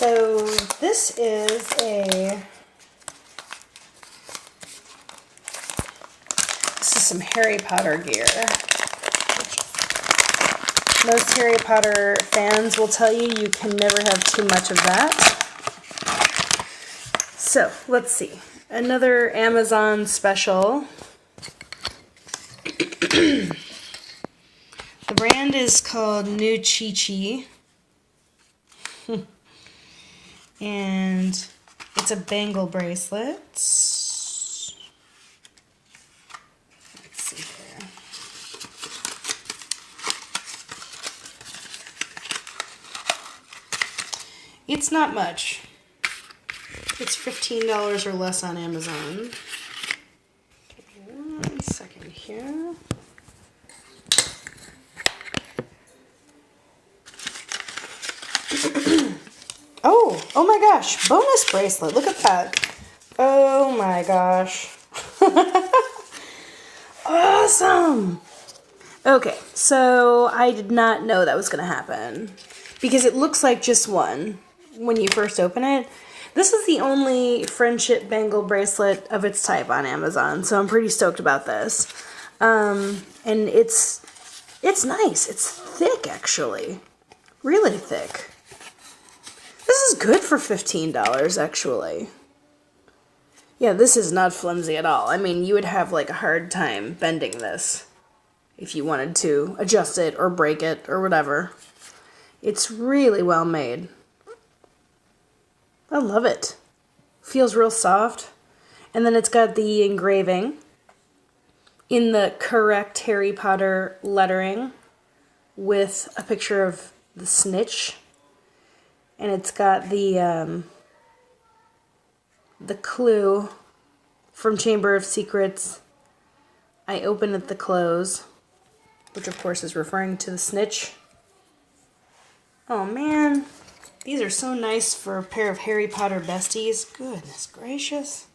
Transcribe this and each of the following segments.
So this is some Harry Potter gear. Most Harry Potter fans will tell you you can never have too much of that. So, let's see. Another Amazon special. The brand is called New Chi Chi. And it's a bangle bracelet. Let's see here. It's not much. It's $15 or less on Amazon. Okay, 1 second here. Oh my gosh, bonus bracelet. Look at that. Oh my gosh. Awesome. Okay, so I did not know that was going to happen because it looks like just one when you first open it. This is the only friendship bangle bracelet of its type on Amazon, so I'm pretty stoked about this. And it's nice. It's thick, actually. Really thick. This is good for $15, actually. Yeah, this is not flimsy at all. I mean, you would have like a hard time bending this if you wanted to adjust it or break it or whatever. It's really well made. I love it. Feels real soft. And then it's got the engraving in the correct Harry Potter lettering with a picture of the snitch. And it's got the clue from Chamber of Secrets. I open at the close, which of course is referring to the snitch. Oh man, these are so nice for a pair of Harry Potter besties. Goodness gracious.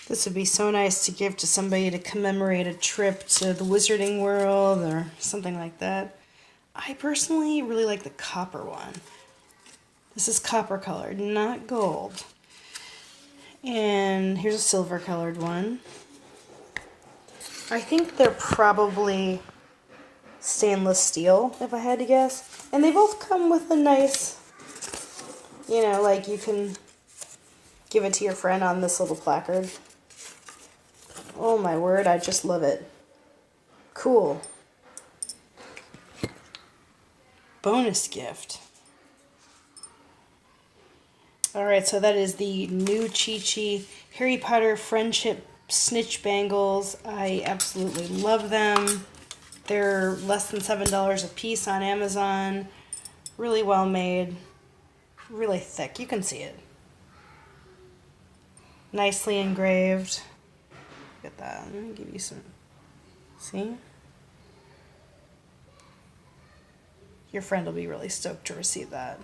This would be so nice to give to somebody to commemorate a trip to the Wizarding World or something like that. I personally really like the copper one. This is copper colored, not gold. And here's a silver colored one. I think they're probably stainless steel, if I had to guess. And they both come with a nice, you know, like you can give it to your friend on this little placard. Oh my word, I just love it. Cool. Bonus gift. Alright, so that is the New Chi Chi Harry Potter Friendship Snitch Bangles. I absolutely love them. They're less than $7 a piece on Amazon. Really well made. Really thick. You can see it. Nicely engraved. Look at that. Let me give you some. See? Your friend will be really stoked to receive that.